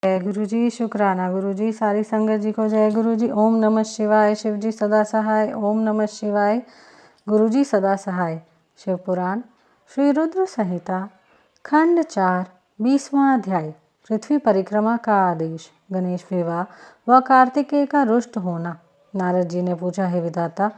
जय गुरु जी। शुक्राना गुरु जी। सारी संगत जी को जय गुरु जी। ओम नमः शिवाय। शिव जी सदा सहाय। ओम नमः शिवाय। गुरु जी सदा सहाय। शिव पुराण श्री रुद्र संहिता खंड 4 20वां अध्याय पृथ्वी परिक्रमा का आदेश। गणेश विवाह व कार्तिकेय का रुष्ट होना। नारद जी ने पूछा, हे विधाता,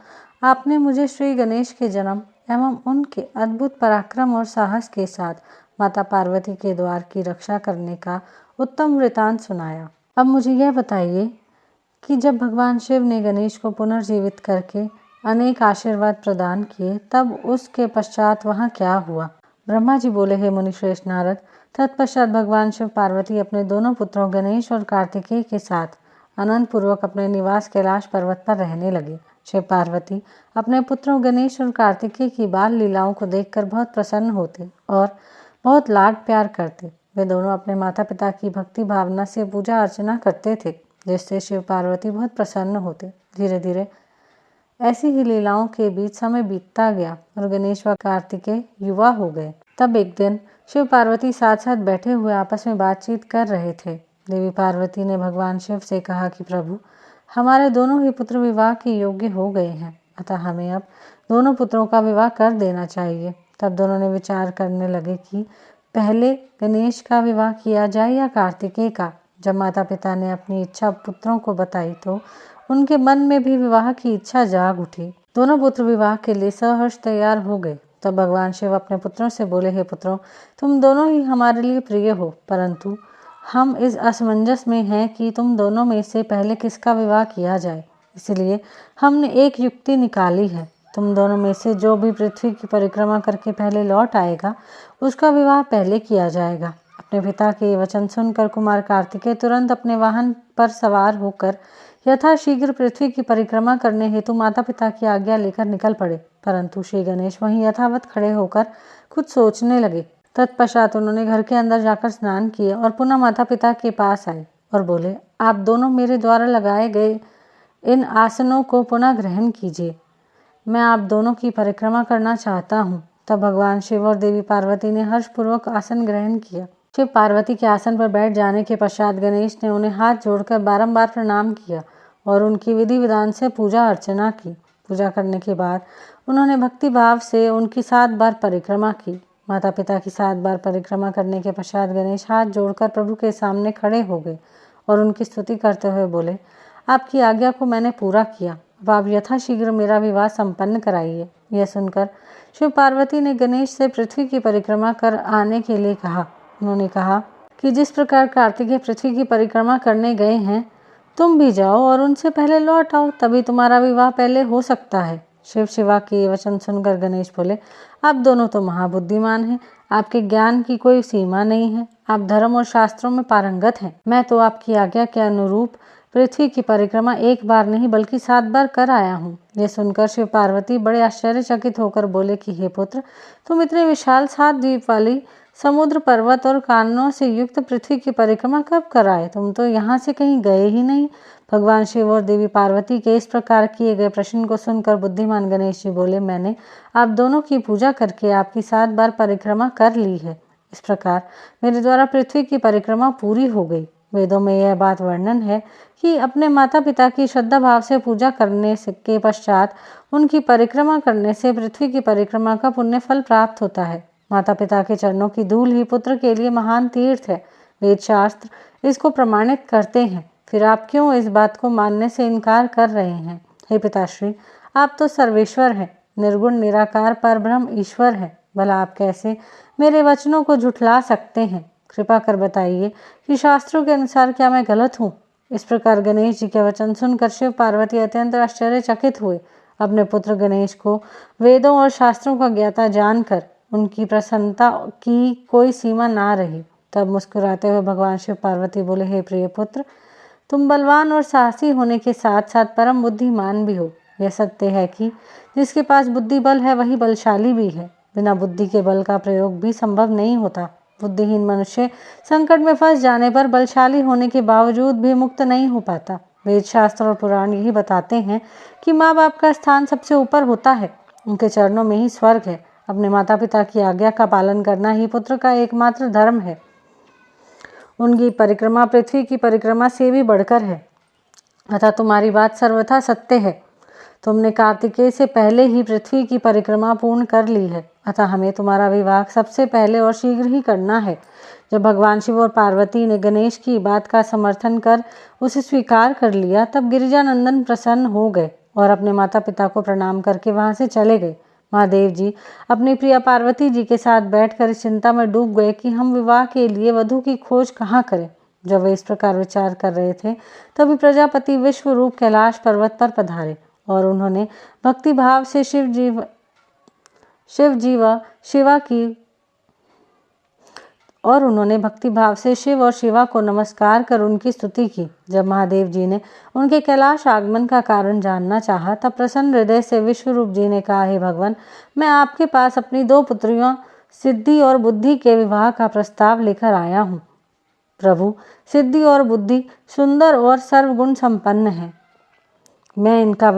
आपने मुझे श्री गणेश के जन्म एवं उनके अद्भुत पराक्रम और साहस के साथ माता पार्वती के द्वार की रक्षा करने का उत्तम वृतांत सुनाया। अब मुझे यह बताइए कि जब भगवान शिव ने गणेश को पुनर्जीवित करके अनेक आशीर्वाद प्रदान किए, तब उसके पश्चात वहाँ क्या हुआ? ब्रह्मा जी बोले, हे मुनिश्रेष्ठ नारद, तत्पश्चात भगवान शिव पार्वती अपने दोनों पुत्रों गणेश और कार्तिकेय के साथ आनंद पूर्वक अपने निवास कैलाश पर्वत पर रहने लगे। शिव पार्वती अपने पुत्रों गणेश और कार्तिकेय की बाल लीलाओं को देखकर बहुत प्रसन्न होते और बहुत लाड प्यार करते। वे दोनों अपने माता पिता की भक्ति भावना से पूजा अर्चना करते थे, जिससे शिव पार्वती बहुत प्रसन्न होते। धीरे धीरे ऐसी ही लीलाओं के बीच समय बीतता गया और गणेश व कार्तिकेय युवा हो गए। तब एक दिन शिव पार्वती साथ साथ बैठे हुए आपस में बातचीत कर रहे थे। देवी पार्वती ने भगवान शिव से कहा कि प्रभु, हमारे दोनों ही पुत्र विवाह के योग्य हो गए हैं, अतः हमें अब दोनों पुत्रों का विवाह कर देना चाहिए। तब दोनों ने विचार करने लगे कि पहले गणेश का विवाह किया जाए या कार्तिकेय का। जब माता पिता ने अपनी इच्छा पुत्रों को बताई तो उनके मन में भी विवाह की इच्छा जाग उठी। दोनों पुत्र विवाह के लिए सहर्ष तैयार हो गए। तब भगवान शिव अपने पुत्रों से बोले, हे पुत्रों, तुम दोनों ही हमारे लिए प्रिय हो, परंतु हम इस असमंजस में हैं कि तुम दोनों में से पहले किसका विवाह किया जाए। इसलिए हमने एक युक्ति निकाली है। तुम दोनों में से जो भी पृथ्वी की परिक्रमा करके पहले लौट आएगा, उसका विवाह पहले किया जाएगा। अपने पिता के वचन सुनकर कुमार कार्तिकेय तुरंत अपने वाहन पर सवार होकर यथाशीघ्र पृथ्वी की परिक्रमा करने हेतु माता पिता की आज्ञा लेकर निकल पड़े। परंतु श्री गणेश वहीं यथावत खड़े होकर कुछ सोचने लगे। तत्पश्चात उन्होंने घर के अंदर जाकर स्नान किए और पुनः माता पिता के पास आए और बोले, आप दोनों मेरे द्वारा लगाए गए इन आसनों को पुनः ग्रहण कीजिए। मैं आप दोनों की परिक्रमा करना चाहता हूँ। तब भगवान शिव और देवी पार्वती ने हर्षपूर्वक आसन ग्रहण किया। शिव पार्वती के आसन पर बैठ जाने के पश्चात गणेश ने उन्हें हाथ जोड़कर बारंबार प्रणाम किया और उनकी विधि विधान से पूजा अर्चना की। पूजा करने के बाद उन्होंने भक्ति भाव से उनकी 7 बार परिक्रमा की। माता पिता की 7 बार परिक्रमा करने के पश्चात गणेश हाथ जोड़कर प्रभु के सामने खड़े हो गए और उनकी स्तुति करते हुए बोले, आपकी आज्ञा को मैंने पूरा किया, अब आप यथाशीघ्र मेरा विवाह संपन्न कराइए। यह सुनकर शिव पार्वती ने गणेश से पृथ्वी की परिक्रमा कर आने के लिए कहा। उन्होंने कहा कि जिस प्रकार कार्तिकेय पृथ्वी की परिक्रमा करने गए हैं, तुम भी जाओ और उनसे पहले लौट आओ, तभी तुम्हारा विवाह पहले हो सकता है। शिव शिवा के ये वचन सुनकर गणेश बोले, आप दोनों तो महाबुद्धिमान हैं, आपके ज्ञान की कोई सीमा नहीं है, आप धर्म और शास्त्रों में पारंगत हैं। मैं तो आपकी आज्ञा के अनुरूप पृथ्वी की परिक्रमा 1 बार नहीं बल्कि 7 बार कर आया हूँ। यह सुनकर शिव पार्वती बड़े आश्चर्यचकित होकर बोले कि हे पुत्र, तुम इतने विशाल 7 द्वीप वाली समुद्र पर्वत और काननों से युक्त पृथ्वी की परिक्रमा कब कराए? तुम तो यहाँ से कहीं गए ही नहीं। भगवान शिव और देवी पार्वती के इस प्रकार किए गए प्रश्न को सुनकर बुद्धिमान गणेश जी बोले, मैंने आप दोनों की पूजा करके आपकी 7 बार परिक्रमा कर ली है। इस प्रकार मेरे द्वारा पृथ्वी की परिक्रमा पूरी हो गई। वेदों में यह बात वर्णन है कि अपने माता पिता की श्रद्धा भाव से पूजा करने के पश्चात उनकी परिक्रमा करने से पृथ्वी की परिक्रमा का पुण्य फल प्राप्त होता है। माता पिता के चरणों की धूल ही पुत्र के लिए महान तीर्थ है। वेद शास्त्र इसको प्रमाणित करते हैं। फिर आप क्यों इस बात को मानने से इनकार कर रहे हैं? हे पिताश्री, आप तो सर्वेश्वर हैं, निर्गुण निराकार परब्रह्म ईश्वर है। भला आप कैसे मेरे वचनों को झुठला सकते हैं? कृपा कर बताइए कि शास्त्रों के अनुसार क्या मैं गलत हूँ? इस प्रकार गणेश जी के वचन सुनकर शिव पार्वती अत्यंत आश्चर्यचकित हुए। अपने पुत्र गणेश को वेदों और शास्त्रों का ज्ञाता जानकर उनकी प्रसन्नता की कोई सीमा ना रही। तब मुस्कुराते हुए भगवान शिव पार्वती बोले, हे प्रिय पुत्र, तुम बलवान और साहसी होने के साथ साथ परम बुद्धिमान भी हो। यह सत्य है कि जिसके पास बुद्धि बल है वही बलशाली भी है। बिना बुद्धि के बल का प्रयोग भी संभव नहीं होता। बुद्धिहीन मनुष्य संकट में फंस जाने पर बलशाली होने के बावजूद भी मुक्त नहीं हो पाता। वेद शास्त्र और पुराण यही बताते हैं कि माँ बाप का स्थान सबसे ऊपर होता है, उनके चरणों में ही स्वर्ग है। अपने माता पिता की आज्ञा का पालन करना ही पुत्र का एकमात्र धर्म है। उनकी परिक्रमा पृथ्वी की परिक्रमा से भी बढ़कर है, अतः तुम्हारी बात सर्वथा सत्य है। तुमने कार्तिकेय से पहले ही पृथ्वी की परिक्रमा पूर्ण कर ली है, अतः हमें तुम्हारा विवाह सबसे पहले और शीघ्र ही करना है। जब भगवान शिव और पार्वती ने गणेश की बात का समर्थन कर उसे स्वीकार कर लिया, तब गिरिजानंदन प्रसन्न हो गए और अपने माता पिता को प्रणाम करके वहां से चले गए। महादेव जी अपनी प्रिया पार्वती जी के साथ बैठकर इस चिंता में डूब गए कि हम विवाह के लिए वधू की खोज कहाँ करें। जब वे इस प्रकार विचार कर रहे थे, तभी प्रजापति विश्वरूप कैलाश पर्वत पर पधारे और उन्होंने भक्ति भाव से शिव और शिवा को नमस्कार कर उनकी स्तुति की। जब महादेव जी ने उनके कैलाश आगमन का कारण जानना चाहा, तब प्रसन्न हृदय से विश्वरूप जी ने कहा, हे भगवान, मैं आपके पास अपनी 2 पुत्रियों सिद्धि और बुद्धि के विवाह का प्रस्ताव लेकर आया हूँ। प्रभु, सिद्धि और बुद्धि सुंदर और सर्वगुण संपन्न है। मैं इनका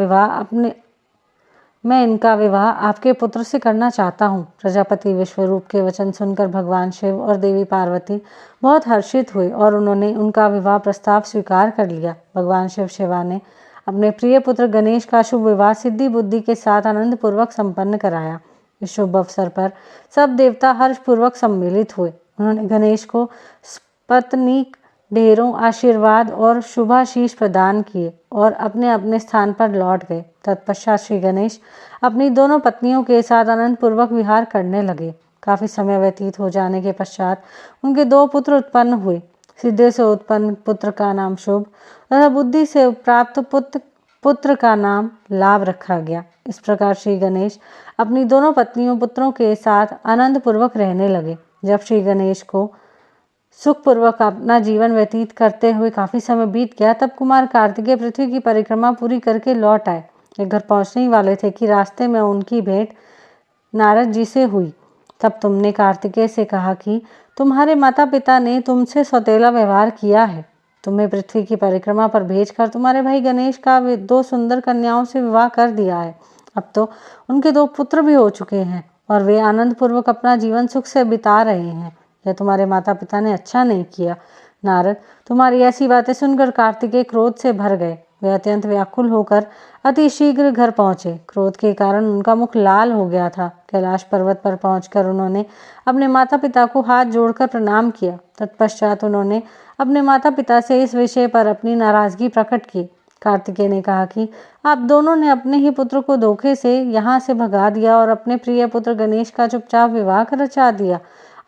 विवाह आपके पुत्र से करना चाहता हूँ। प्रजापति विश्वरूप के वचन सुनकर भगवान शिव और देवी पार्वती बहुत हर्षित हुए और उन्होंने उनका विवाह प्रस्ताव स्वीकार कर लिया। भगवान शिव शिवा ने अपने प्रिय पुत्र गणेश का शुभ विवाह सिद्धि बुद्धि के साथ आनंद पूर्वक संपन्न कराया। इस शुभ अवसर पर सब देवता हर्षपूर्वक सम्मिलित हुए। उन्होंने गणेश को पत्नीक ढेरों आशीर्वाद और शुभाशीष प्रदान किए और अपने अपने स्थान पर लौट गए। तत्पश्चात श्री गणेश अपनी दोनों पत्नियों के साथ आनंद पूर्वक विहार करने लगे। काफी समय व्यतीत हो जाने के पश्चात उनके 2 पुत्र उत्पन्न हुए। सिद्धि से उत्पन्न पुत्र का नाम शुभ तथा बुद्धि से प्राप्त पुत्र का नाम लाभ रखा गया। इस प्रकार श्री गणेश अपनी दोनों पत्नियों पुत्रों के साथ आनंद पूर्वक रहने लगे। जब श्री गणेश को सुखपूर्वक अपना जीवन व्यतीत करते हुए काफी समय बीत गया, तब कुमार कार्तिकेय पृथ्वी की परिक्रमा पूरी करके लौट आए। वे घर पहुंचने ही वाले थे कि रास्ते में उनकी भेंट नारद जी से हुई। तब तुमने कार्तिकेय से कहा कि तुम्हारे माता पिता ने तुमसे सौतेला व्यवहार किया है। तुम्हें पृथ्वी की परिक्रमा पर भेजकर तुम्हारे भाई गणेश का 2 सुंदर कन्याओं से विवाह कर दिया है। अब तो उनके 2 पुत्र भी हो चुके हैं और वे आनंद पूर्वक अपना जीवन सुख से बिता रहे हैं। यह तुम्हारे माता पिता ने अच्छा नहीं किया। नारद, तुम्हारी ऐसी बातें सुनकर कार्तिकेय क्रोध से भर गए। वे अत्यंत व्याकुल होकर अति शीघ्र घर पहुंचे। क्रोध के कारण उनका मुख लाल हो गया था। कैलाश पर्वत पर पहुंचकर उन्होंने अपने माता पिता को हाथ जोड़कर प्रणाम किया। तत्पश्चात उन्होंने अपने माता पिता से इस विषय पर अपनी नाराजगी प्रकट की। कार्तिकेय ने कहा कि आप दोनों ने अपने ही पुत्र को धोखे से यहाँ से भगा दिया और अपने प्रिय पुत्र गणेश का चुपचाप विवाह कर रचा दिया।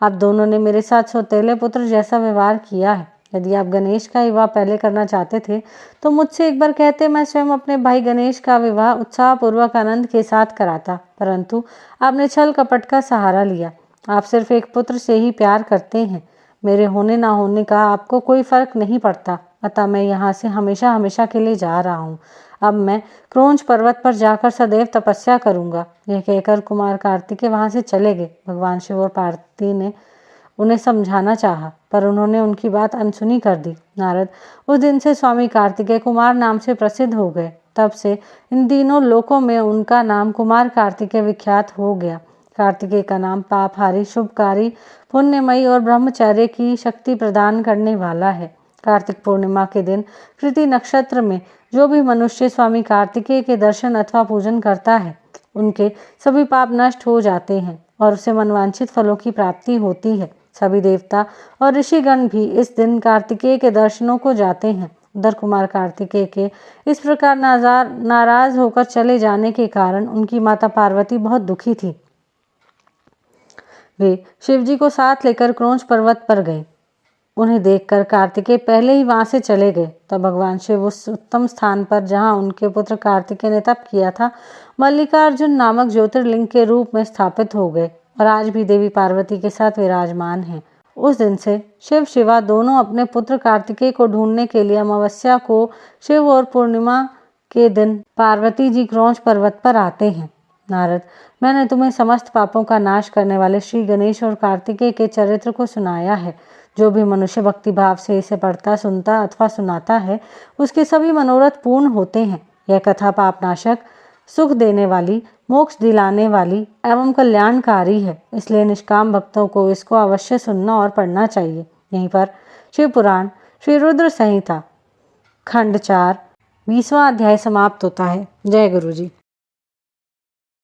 आप दोनों ने मेरे साथ सौतेले पुत्र जैसा व्यवहार किया है। यदि आप गणेश का विवाह पहले करना चाहते थे, तो मुझसे एक बार कहते, मैं स्वयं अपने भाई गणेश का विवाह उत्साहपूर्वक आनंद के साथ कराता। परंतु आपने छल कपट का सहारा लिया। आप सिर्फ एक पुत्र से ही प्यार करते हैं। मेरे होने ना होने का आपको कोई फर्क नहीं पड़ता। अतः मैं यहाँ से हमेशा हमेशा के लिए जा रहा हूँ। अब मैं क्रोंच पर्वत पर जाकर सदैव तपस्या करूंगा। यह कहकर कुमार कार्तिकेय वहां से चले गए। भगवान शिव और पार्वती ने उन्हें समझाना चाहा, पर उन्होंने उनकी बात अनसुनी कर दी। नारद, उस दिन से स्वामी कार्तिकेय कुमार नाम से प्रसिद्ध हो गए। तब से इन तीनों लोकों में उनका नाम कुमार कार्तिकेय विख्यात हो गया। कार्तिकेय का नाम पापहारी, शुभकारी, पुण्यमयी और ब्रह्मचर्य की शक्ति प्रदान करने वाला है। कार्तिक पूर्णिमा के दिन कृति नक्षत्र में जो भी मनुष्य स्वामी कार्तिकेय के दर्शन अथवा पूजन करता है, उनके सभी पाप नष्ट हो जाते हैं और उसे मनवांछित फलों की प्राप्ति होती है। सभी देवता और ऋषिगण भी इस दिन कार्तिकेय के दर्शनों को जाते हैं। उधर कुमार कार्तिकेय के इस प्रकार नाराज होकर चले जाने के कारण उनकी माता पार्वती बहुत दुखी थी। वे शिवजी को साथ लेकर क्रोंच पर्वत पर गए। उन्हें देखकर कार्तिकेय पहले ही वहां से चले गए। तब भगवान शिव उस उत्तम स्थान पर जहां उनके पुत्र कार्तिकेय ने तप किया था, मल्लिकार्जुन नामक ज्योतिर्लिंग के रूप में स्थापित हो गए और आज भी देवी पार्वती के साथ विराजमान हैं। उस दिन से शिव शिवा दोनों अपने पुत्र कार्तिकेय को ढूंढने के लिए अमावस्या को शिव और पूर्णिमा के दिन पार्वती जी क्रोंच पर्वत पर आते हैं। नारद, मैंने तुम्हें समस्त पापों का नाश करने वाले श्री गणेश और कार्तिकेय के चरित्र को सुनाया है। जो भी मनुष्य भक्ति भाव से इसे पढ़ता, सुनता अथवा सुनाता है, उसके सभी मनोरथ पूर्ण होते हैं। यह कथा पापनाशक, सुख देने वाली, मोक्ष दिलाने वाली एवं कल्याणकारी है। इसलिए निष्काम भक्तों को इसको अवश्य सुनना और पढ़ना चाहिए। यहीं पर शिव पुराण श्री रुद्र संहिता खंड 4 20वां अध्याय समाप्त होता है। जय गुरु जी।